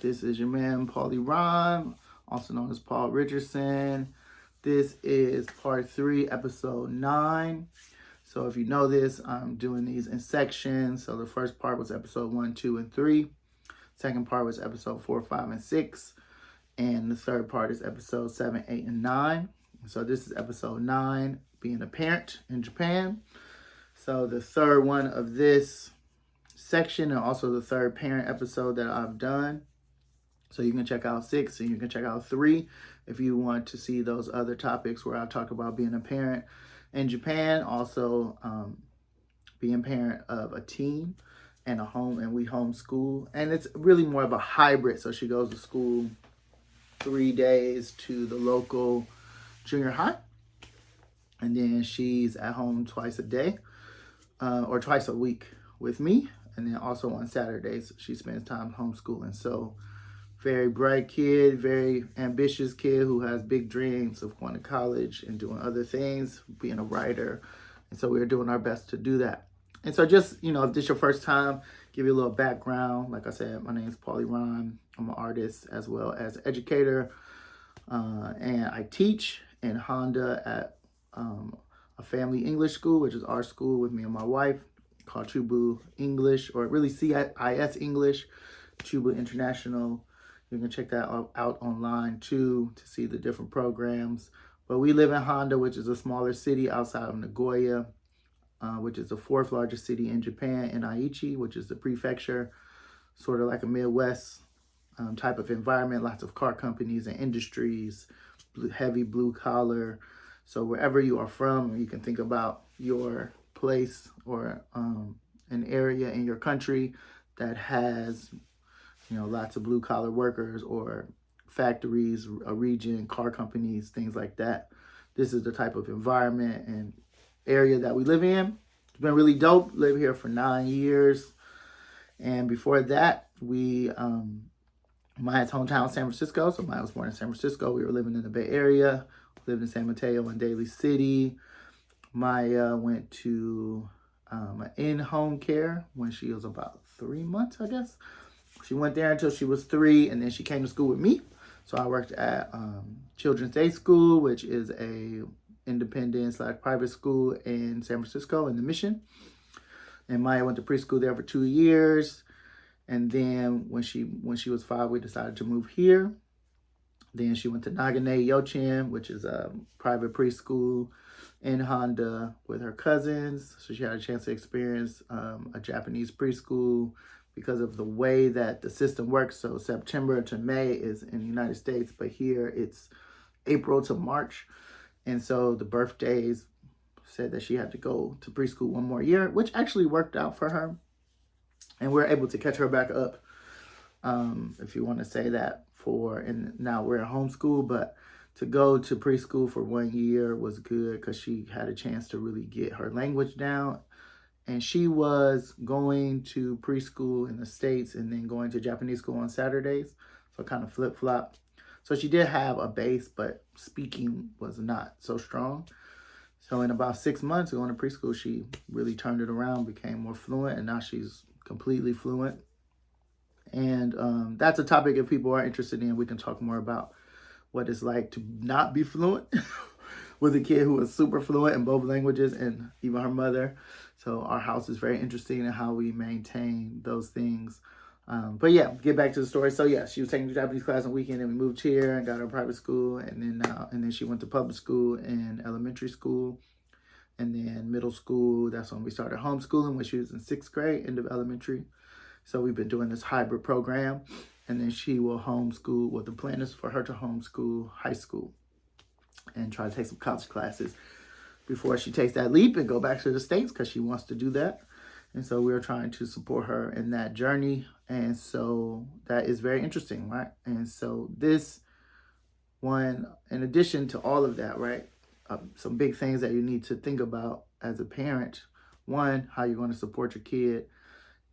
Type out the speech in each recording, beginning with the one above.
This is your man, Paulie Rhyme, also known as Paul Richardson. This is part 3, episode 9. So if you know this, I'm doing these in sections. So the first part was episode 1, 2, and 3. Second part was episode 4, 5, and 6. And the third part is episode 7, 8, and 9. So this is episode 9, being a parent in Japan. So the third one of this section, and also the third parent episode that I've done. So you can check out 6 and you can check out 3 if you want to see those other topics where I talk about being a parent in Japan, also being parent of a teen and a home, and we homeschool. And it's really more of a hybrid. So she goes to school 3 days to the local junior high, and then she's at home twice a day or twice a week with me. And then also on Saturdays, she spends time homeschooling. So very bright kid, very ambitious kid who has big dreams of going to college and doing other things, being a writer. And so we're doing our best to do that. And so just, if this is your first time, give you a little background. Like I said, my name is Paulie Rhyme. I'm an artist as well as educator. And I teach in Handa at a family English school, which is our school with me and my wife, called Chubu English, or really CIS English, Chubu International. You can check that out online too to see the different programs. But we live in Handa, which is a smaller city outside of Nagoya, which is the 4th largest city in Japan, and Aichi, which is the prefecture, sort of like a Midwest type of environment, lots of car companies and industries, heavy blue collar. So wherever you are from, you can think about your place or an area in your country that has lots of blue collar workers or factories, a region, car companies, things like that. This is the type of environment and area that we live in. It's been really dope. Live here for 9 years. And before that, Maya's hometown, San Francisco. So Maya was born in San Francisco. We were living in the Bay Area, lived in San Mateo and Daly City. Maya went to in-home care when she was about 3 months, I guess. She went there until she was 3, and then she came to school with me. So I worked at Children's Day School, which is a independent/private school in San Francisco in the Mission. And Maya went to preschool there for 2 years. And then when she was 5, we decided to move here. Then she went to Nagane Yochen, which is a private preschool in Handa with her cousins. So she had a chance to experience a Japanese preschool because of the way that the system works. So September to May is in the United States, but here it's April to March. And so the birthdays said that she had to go to preschool 1 more year, which actually worked out for her. And we're able to catch her back up, if you want to say that, and now we're in homeschool, but to go to preschool for 1 year was good because she had a chance to really get her language down. And she was going to preschool in the States and then going to Japanese school on Saturdays. So kind of flip-flop. So she did have a base, but speaking was not so strong. So in about 6 months going to preschool, she really turned it around, became more fluent, and now she's completely fluent. And that's a topic if people are interested in. We can talk more about what it's like to not be fluent with a kid who is super fluent in both languages, and even her mother. So our house is very interesting in how we maintain those things. But yeah, get back to the story. So yeah, she was taking the Japanese class on the weekend, and we moved here and got her private school, and then she went to public school and elementary school, and then middle school. That's when we started homeschooling when she was in 6th grade, end of elementary. So we've been doing this hybrid program, and then she will homeschool. Well, the plan is for her to homeschool high school and try to take some college classes before she takes that leap and go back to the States, because she wants to do that. And so we're trying to support her in that journey. And so that is very interesting, right? And so this one, in addition to all of that, right, some big things that you need to think about as a parent. One, how you're going to support your kid.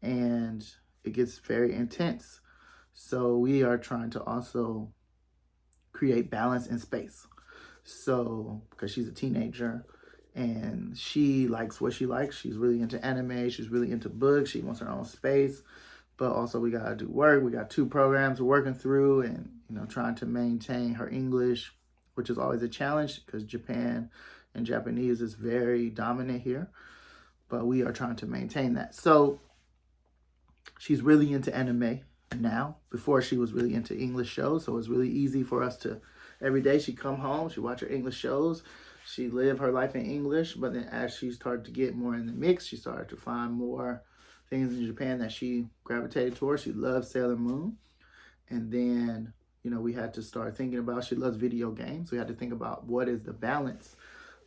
And it gets very intense. So we are trying to also create balance and space. So, because she's a teenager and she likes what she likes. She's really into anime. She's really into books. She wants her own space. but also we got to do work. We got 2 programs we're working through, and trying to maintain her English, which is always a challenge because Japan and Japanese is very dominant here, but we are trying to maintain that. So she's really into anime now. Before, she was really into English shows, so it was really easy for us to, every day she'd come home, she'd watch her English shows, she'd live her life in English. But then as she started to get more in the mix, she started to find more things in Japan that she gravitated towards. She loved Sailor Moon. And then, we had to start thinking about, she loves video games. We had to think about what is the balance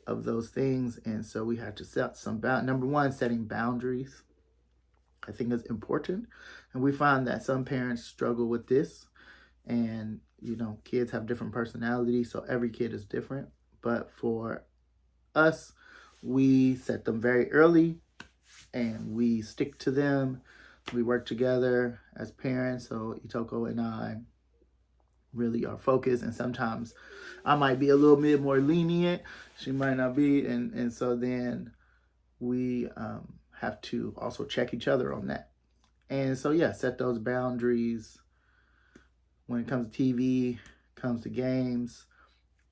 of those things. And so we had to set some number one, setting boundaries, I think, is important. And we find that some parents struggle with this. And, kids have different personalities, so every kid is different. But for us, we set them very early and we stick to them. We work together as parents. So Itoko and I really are focused. And sometimes I might be a little bit more lenient. She might not be. And so then we have to also check each other on that. And so, yeah, set those boundaries when it comes to TV, comes to games.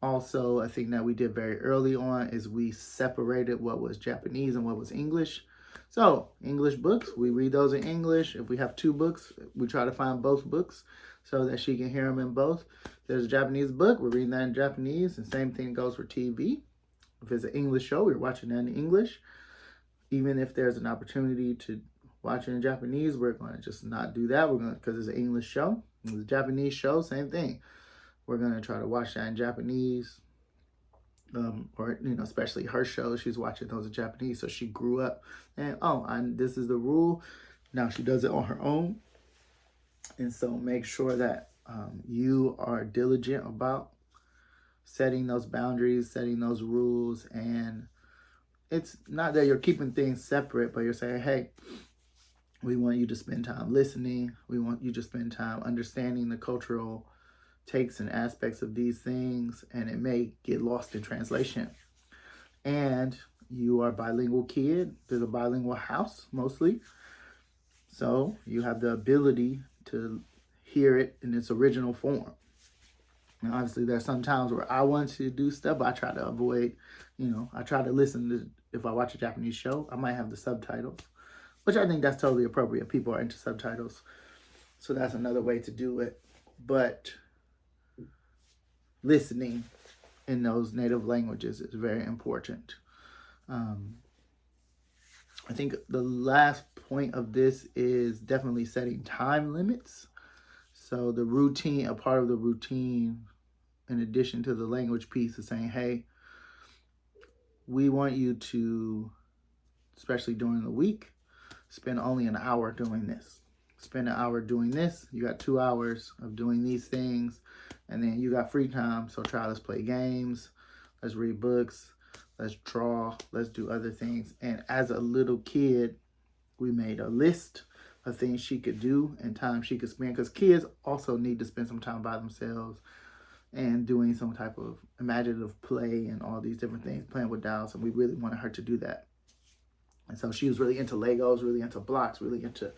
Also, a thing that we did very early on is we separated what was Japanese and what was English. So English books, we read those in English. If we have 2 books, we try to find both books so that she can hear them in both. If there's a Japanese book, we're reading that in Japanese. And same thing goes for TV. If it's an English show, we're watching that in English. Even if there's an opportunity to watch it in Japanese, we're going to just not do that. We're going to, because it's an English show. It's a Japanese show, same thing. We're going to try to watch that in Japanese. Or, especially her shows, she's watching those in Japanese. So she grew up and this is the rule. Now she does it on her own. And so make sure that you are diligent about setting those boundaries, setting those rules. And it's not that you're keeping things separate, but you're saying, hey, we want you to spend time listening. We want you to spend time understanding the cultural takes and aspects of these things, and it may get lost in translation. And you are a bilingual kid. There's a bilingual house, mostly. So you have the ability to hear it in its original form. And obviously, there's some times where I want to do stuff, but I try to avoid, I try to listen to, if I watch a Japanese show, I might have the subtitles, which I think that's totally appropriate. People are into subtitles. So that's another way to do it. But listening in those native languages is very important. I think the last point of this is definitely setting time limits. So the routine, a part of the routine, in addition to the language piece, is saying, hey, we want you to, especially during the week, spend only an hour doing this. Spend an hour doing this. You got 2 hours of doing these things. And then you got free time. So let's play games. Let's read books. Let's draw. Let's do other things. And as a little kid, we made a list of things she could do and time she could spend. Because kids also need to spend some time by themselves and doing some type of imaginative play and all these different things, playing with dolls. And we really wanted her to do that. And so she was really into Legos, really into blocks, really into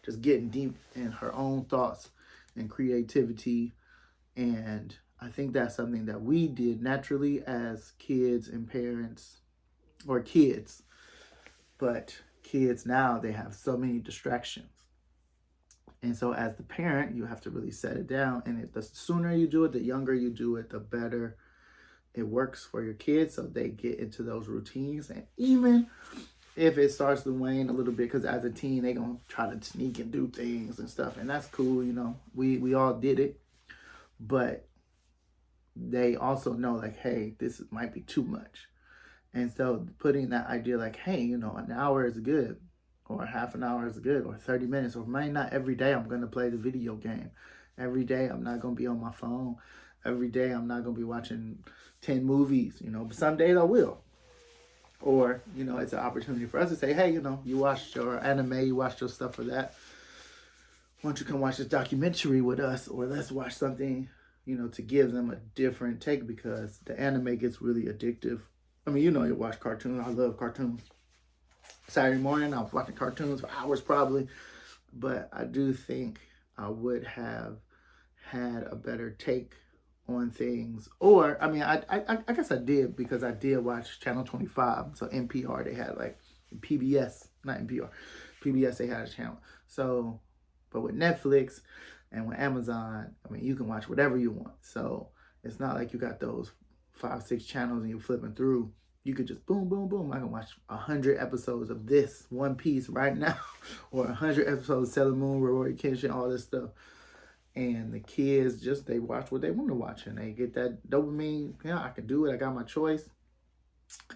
just getting deep in her own thoughts and creativity. And I think that's something that we did naturally as kids and parents, or kids. But kids now, they have so many distractions. And so as the parent, you have to really set it down. And the sooner you do it, the younger you do it, the better it works for your kids. So they get into those routines. And even if it starts to wane a little bit, because as a teen, they're going to try to sneak and do things and stuff. And that's cool, we all did it. But they also know, like, hey, this might be too much. And so putting that idea, like, hey, an hour is good, or half an hour is good, or 30 minutes, or maybe not every day I'm going to play the video game. Every day I'm not going to be on my phone. Every day I'm not going to be watching 10 movies, but some days I will. Or, it's an opportunity for us to say, hey, you watched your anime, you watched your stuff for that. Why don't you come watch this documentary with us? Or let's watch something, to give them a different take, because the anime gets really addictive. I mean, you watch cartoons. I love cartoons. Saturday morning, I was watching cartoons for hours probably. but I do think I would have had a better take on things. Or, I mean, I guess I did, because I did watch Channel 25. So NPR, they had like PBS, not NPR, PBS, they had a channel. So, but with Netflix and with Amazon, I mean, you can watch whatever you want. So it's not like you got those 5, 6 channels and you're flipping through. You could just boom, boom, boom. I can watch 100 episodes of this One Piece right now, or 100 episodes of Sailor Moon, Rory Kenshin, all this stuff. And the kids just, they watch what they want to watch, and they get that dopamine. Yeah, I can do it. I got my choice.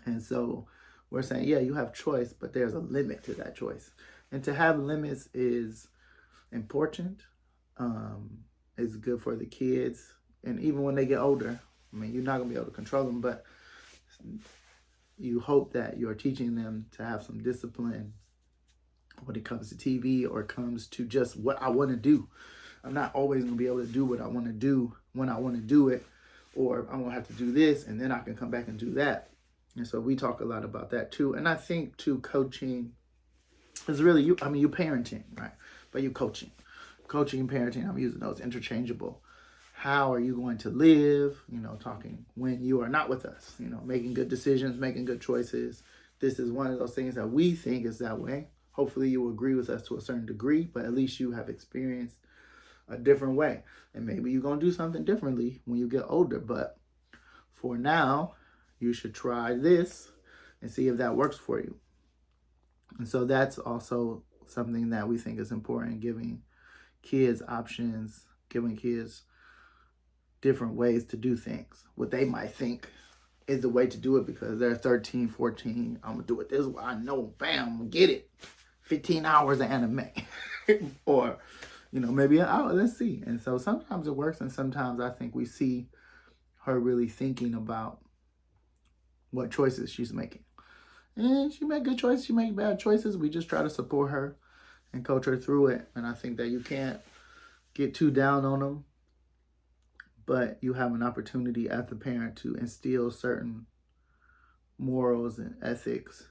And so we're saying, yeah, you have choice, but there's a limit to that choice. And to have limits is important. It's good for the kids. And even when they get older, I mean, you're not going to be able to control them, but you hope that you're teaching them to have some discipline when it comes to TV, or comes to just what I want to do. I'm not always going to be able to do what I want to do when I want to do it, or I'm going to have to do this and then I can come back and do that. And so we talk a lot about that too. And I think too, coaching is really, you parenting, right? But you coaching and parenting, I'm using those interchangeable. How are you going to live? Talking when you are not with us, making good decisions, making good choices. This is one of those things that we think is that way. Hopefully you will agree with us to a certain degree, but at least you have experienced a different way. And maybe you're going to do something differently when you get older. But for now, you should try this and see if that works for you. And so that's also something that we think is important, giving kids options, giving kids different ways to do things. What they might think is the way to do it because they're 13, 14. I'm going to do it this way. I know, bam, I'm going to get it. 15 hours of anime. Or, maybe an hour. Let's see. And so sometimes it works, and sometimes I think we see her really thinking about what choices she's making. And she make good choices, she make bad choices. We just try to support her and coach her through it. And I think that you can't get too down on them, but you have an opportunity as a parent to instill certain morals and ethics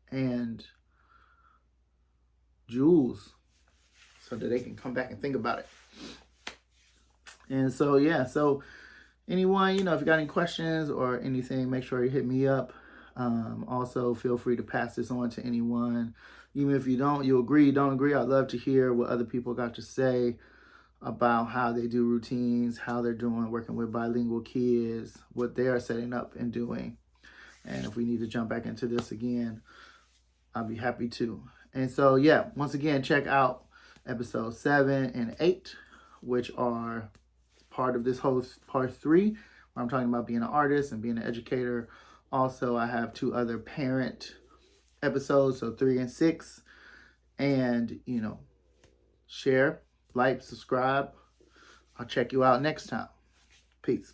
and jewels so that they can come back and think about it. And so, yeah, so anyone, if you got any questions or anything, make sure you hit me up. Also, feel free to pass this on to anyone. Even if you agree, don't agree, I'd love to hear what other people got to say about how they do routines, how they're doing working with bilingual kids, what they are setting up and doing. And if we need to jump back into this again, I'll be happy to. And so, yeah, once again, check out episode 7 and 8, which are part of this whole part 3, where I'm talking about being an artist and being an educator. Also, I have 2 other parent episodes, so 3 and 6. And, share, like, subscribe. I'll check you out next time. Peace.